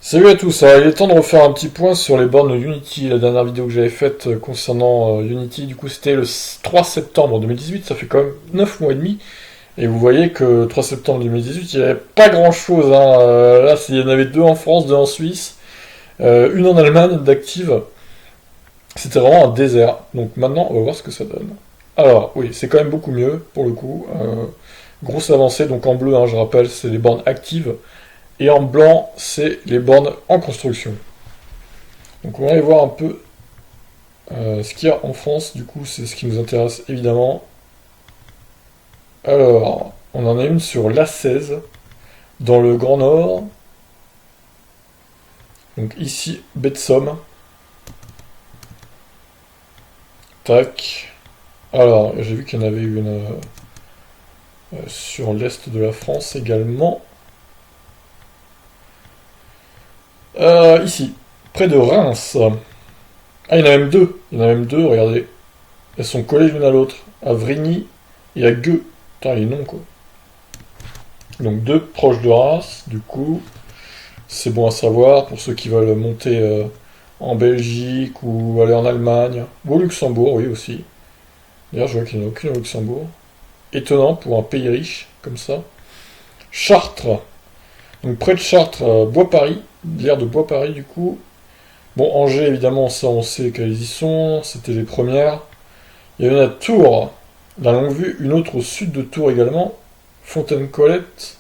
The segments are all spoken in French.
Salut à tous, alors il est temps de refaire un petit point sur les bornes Unity. La dernière vidéo que j'avais faite concernant Unity, du coup c'était le 3 septembre 2018, ça fait quand même 9 mois et demi. Et vous voyez que 3 septembre 2018, il n'y avait pas grand chose, hein. Là, il y en avait deux en France, deux en Suisse, une en Allemagne d'active. C'était vraiment un désert. Donc maintenant, on va voir ce que ça donne. Alors oui, c'est quand même beaucoup mieux pour le coup. Grosse avancée, donc en bleu, hein, je rappelle, c'est les bornes actives. Et en blanc, c'est les bornes en construction. Donc on va aller voir un peu ce qu'il y a en France, du coup c'est ce qui nous intéresse évidemment. Alors, on en a une sur l'A16, dans le Grand Nord. Donc ici, baie de Somme. Tac. Alors, j'ai vu qu'il y en avait une sur l'est de la France également. Ici, près de Reims. Ah, il y en a même deux. Il y en a même deux, regardez. Elles sont collées l'une à l'autre. À Vrigny et à Gueux. Putain, les noms quoi. Donc deux proches de Reims, du coup. C'est bon à savoir pour ceux qui veulent monter en Belgique ou aller en Allemagne. Ou au Luxembourg, oui aussi. D'ailleurs, je vois qu'il n'y en a aucune au Luxembourg. Étonnant pour un pays riche, comme ça. Chartres. Donc près de Chartres, Bois-Paris. L'aire de Bois-Paris, du coup. Bon, Angers, évidemment, ça on sait qu'elles y sont. C'était les premières. Il y a une à Tours, la longue vue. Une autre au sud de Tours également. Fontaine-Colette.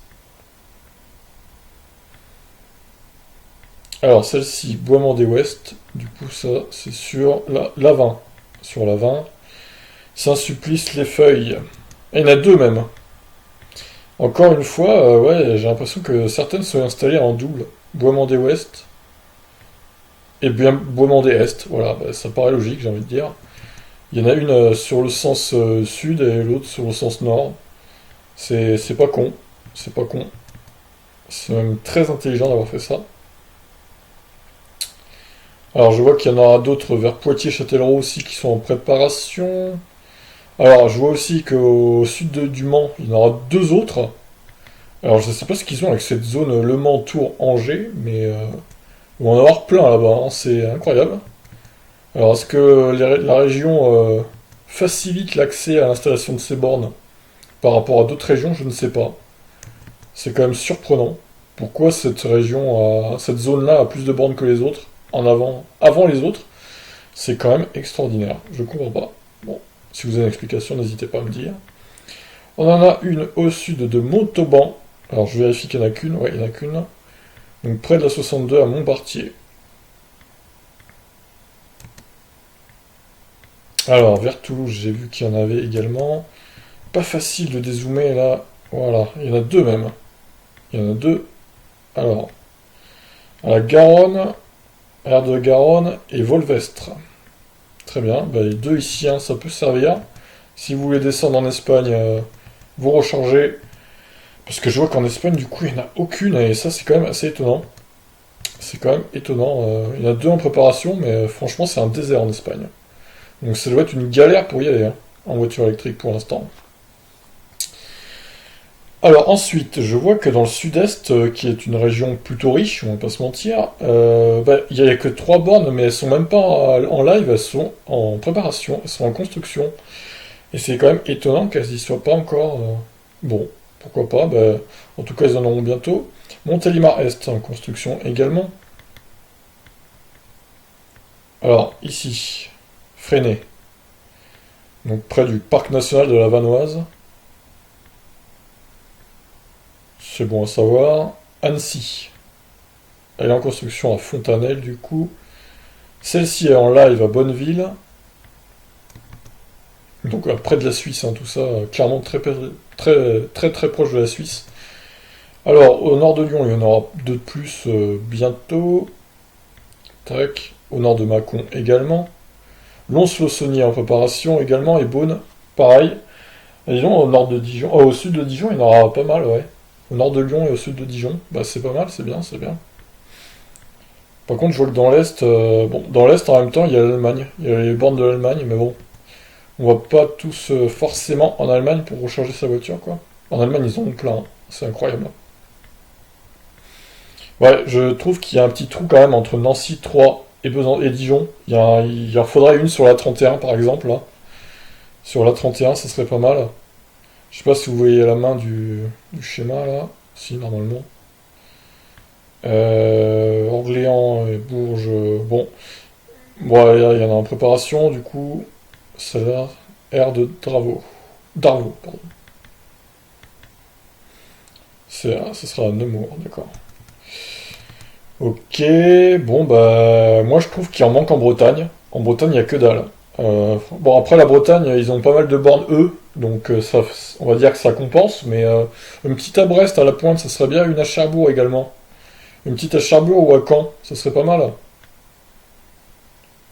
Alors celle-ci, Bois-Mandé-Ouest, du coup ça c'est sur la 20. Sur la 20. Saint-Sulpice-les-Feuilles. Et il y en a deux même. Encore une fois, ouais, j'ai l'impression que certaines sont installées en double. Bois-Mandé-Ouest et bien Bois-Mandé-Est. Voilà, bah, ça paraît logique, j'ai envie de dire. Il y en a une sur le sens sud et l'autre sur le sens nord. C'est pas con. C'est pas con. C'est même très intelligent d'avoir fait ça. Alors je vois qu'il y en aura d'autres vers Poitiers-Châtellerault aussi qui sont en préparation. Alors je vois aussi qu'au sud du Mans, il y en aura deux autres. Alors je ne sais pas ce qu'ils ont avec cette zone Le Mans-Tours-Angers, mais ils vont en avoir plein là-bas, hein, c'est incroyable. Alors est-ce que la région facilite l'accès à l'installation de ces bornes par rapport à d'autres régions? Je ne sais pas. C'est quand même surprenant. Pourquoi cette région, cette zone-là a plus de bornes que les autres, avant les autres? C'est quand même extraordinaire. Je comprends pas. Bon, si vous avez une explication, n'hésitez pas à me dire. On en a une au sud de Montauban. Alors je vérifie qu'il n'y en a qu'une. Ouais, il n'y en a qu'une. Donc près de la 62 à Montbartier. Alors vers Toulouse, j'ai vu qu'il y en avait également. Pas facile de dézoomer là. Voilà, il y en a deux même. Il y en a deux. Alors, à la Garonne, Aire de Garonne et Volvestre. Très bien, bah, les deux ici, hein, ça peut servir. Si vous voulez descendre en Espagne, vous rechargez. Parce que je vois qu'en Espagne, du coup, il n'y en a aucune, et ça, c'est quand même assez étonnant. C'est quand même étonnant. Il y en a deux en préparation, mais franchement, c'est un désert en Espagne. Donc ça doit être une galère pour y aller, hein, en voiture électrique pour l'instant. Alors ensuite, je vois que dans le sud-est, qui est une région plutôt riche, on va pas se mentir, bah, il n'y a que trois bornes, mais elles sont même pas en live, elles sont en préparation, elles sont en construction. Et c'est quand même étonnant qu'elles n'y soient pas encore. Bon, pourquoi pas, bah, en tout cas ils en auront bientôt. Montélimar-Est en construction également. Alors ici, Freinet, donc près du parc national de la Vanoise. C'est bon à savoir. Annecy, elle est en construction à Fontanelle du coup. Celle-ci est en live à Bonneville. Donc près de la Suisse, hein, tout ça, clairement très proche de la Suisse. Alors au nord de Lyon, il y en aura deux de plus bientôt. Tac. Au nord de Mâcon également. Lons-le-Saunier en préparation également et Beaune, pareil. Et disons au nord de Dijon, au sud de Dijon, il y en aura pas mal, ouais. Au nord de Lyon et au sud de Dijon, bah c'est pas mal, c'est bien, c'est bien. Par contre, je vois que dans l'Est, bon, dans l'Est en même temps, il y a l'Allemagne, il y a les bornes de l'Allemagne, mais bon, on va pas tous forcément en Allemagne pour recharger sa voiture, quoi. En Allemagne, ils en ont plein, hein. C'est incroyable. Ouais, je trouve qu'il y a un petit trou quand même entre Nancy, Troyes et Dijon. Il en faudrait une sur la 31 par exemple, là. Sur la 31, ça serait pas mal. Je sais pas si vous voyez la main du schéma là. Si, normalement. Orléans et Bourges. Bon. Bon, il y en a en préparation, du coup. Ça a l'air R de Dravo. Darvaux, pardon. Ça sera à Nemours, d'accord. Ok, bon bah moi je trouve qu'il en manque en Bretagne. En Bretagne il n'y a que dalle. Bon après la Bretagne ils ont pas mal de bornes eux, donc ça, on va dire que ça compense, mais une petite à Brest à la pointe ça serait bien, une à Cherbourg également. Une petite à Cherbourg ou à Caen, ça serait pas mal.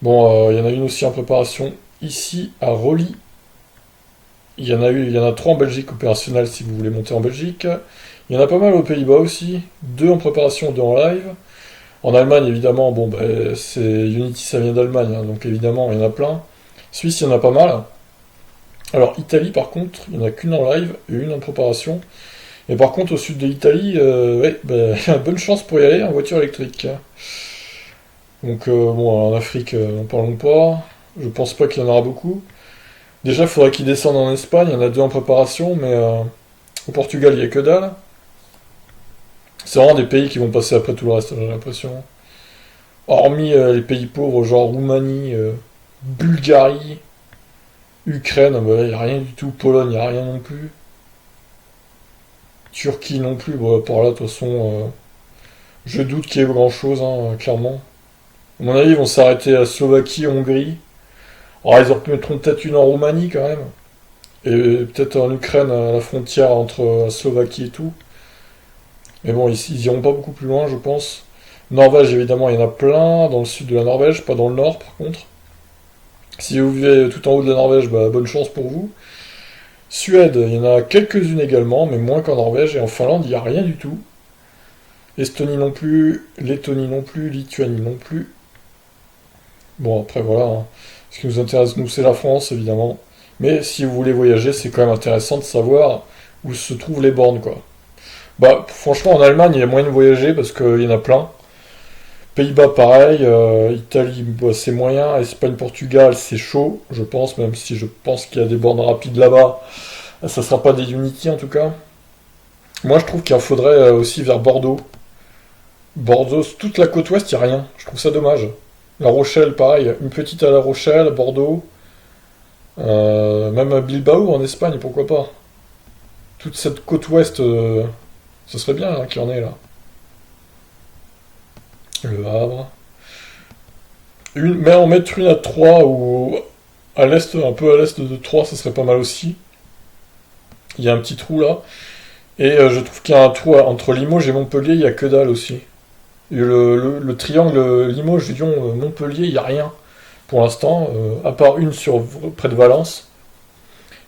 Bon, il y en a une aussi en préparation ici à Roli. Il y en a trois en Belgique opérationnels si vous voulez monter en Belgique. Il y en a pas mal aux Pays-Bas aussi, deux en préparation, deux en live. En Allemagne, évidemment, bon, bah, c'est Unity, ça vient d'Allemagne, hein, donc évidemment, il y en a plein. Suisse, il y en a pas mal. Alors, Italie, par contre, il n'y en a qu'une en live et une en préparation. Et par contre, au sud de l'Italie, ouais, bah, bonne chance pour y aller en voiture électrique. Donc, bon, en Afrique, n'en parlons pas. Je pense pas qu'il y en aura beaucoup. Déjà, il faudrait qu'ils descendent en Espagne, il y en a deux en préparation, mais au Portugal, il n'y a que dalle. C'est vraiment des pays qui vont passer après tout le reste, j'ai l'impression. Hormis les pays pauvres, genre Roumanie, Bulgarie, Ukraine, il n'y a rien du tout. Pologne, il n'y a rien non plus. Turquie non plus, bon, par là, de toute façon, je doute qu'il y ait grand chose, hein, clairement. À mon avis, ils vont s'arrêter à Slovaquie, Hongrie. Alors, ils en mettront peut-être une en Roumanie quand même. Et peut-être en Ukraine, à la frontière entre la Slovaquie et tout. Mais bon, ils iront pas beaucoup plus loin, je pense. Norvège, évidemment, il y en a plein. Dans le sud de la Norvège, pas dans le nord, par contre. Si vous vivez tout en haut de la Norvège, bah, bonne chance pour vous. Suède, il y en a quelques-unes également, mais moins qu'en Norvège. Et en Finlande, il n'y a rien du tout. Estonie non plus, Lettonie non plus, Lituanie non plus. Bon, après, voilà, hein. Ce qui nous intéresse, nous, c'est la France, évidemment. Mais si vous voulez voyager, c'est quand même intéressant de savoir où se trouvent les bornes, quoi. Bah, franchement, en Allemagne, il y a moyen de voyager parce qu'il y en a plein. Pays-Bas, pareil. Italie, bah, c'est moyen. Espagne, Portugal, c'est chaud, je pense, même si je pense qu'il y a des bornes rapides là-bas. Ça sera pas des Unity, en tout cas. Moi, je trouve qu'il en faudrait aussi vers Bordeaux. Bordeaux, toute la côte ouest, il n'y a rien. Je trouve ça dommage. La Rochelle, pareil. Une petite à La Rochelle, Bordeaux. Même à Bilbao, en Espagne, pourquoi pas. Toute cette côte ouest, ce serait bien hein, qu'il y en ait là. Le Havre. Mais en mettre une à 3 ou à l'est, un peu à l'est de 3, ça serait pas mal aussi. Il y a un petit trou là. Et je trouve qu'il y a un trou entre Limoges et Montpellier, il y a que dalle aussi. Et le triangle Limoges-Lyon-Montpellier, il n'y a rien pour l'instant, à part une près de Valence.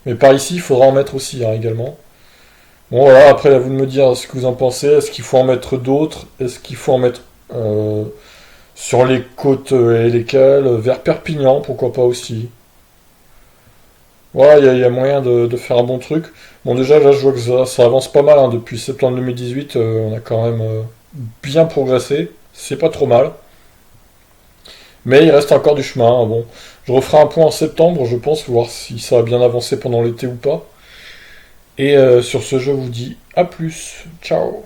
Mais par ici, il faudra en mettre aussi hein, également. Bon voilà, après à vous de me dire ce que vous en pensez. Est-ce qu'il faut en mettre d'autres? Est-ce qu'il faut en mettre sur les côtes et lesquelles? Vers Perpignan, pourquoi pas aussi. Voilà, il y a moyen de faire un bon truc. Bon déjà là je vois que ça avance pas mal hein, depuis septembre 2018, on a quand même bien progressé. C'est pas trop mal. Mais il reste encore du chemin, hein. Bon, je referai un point en septembre, je pense, voir si ça a bien avancé pendant l'été ou pas. Et sur ce, je vous dis à plus. Ciao.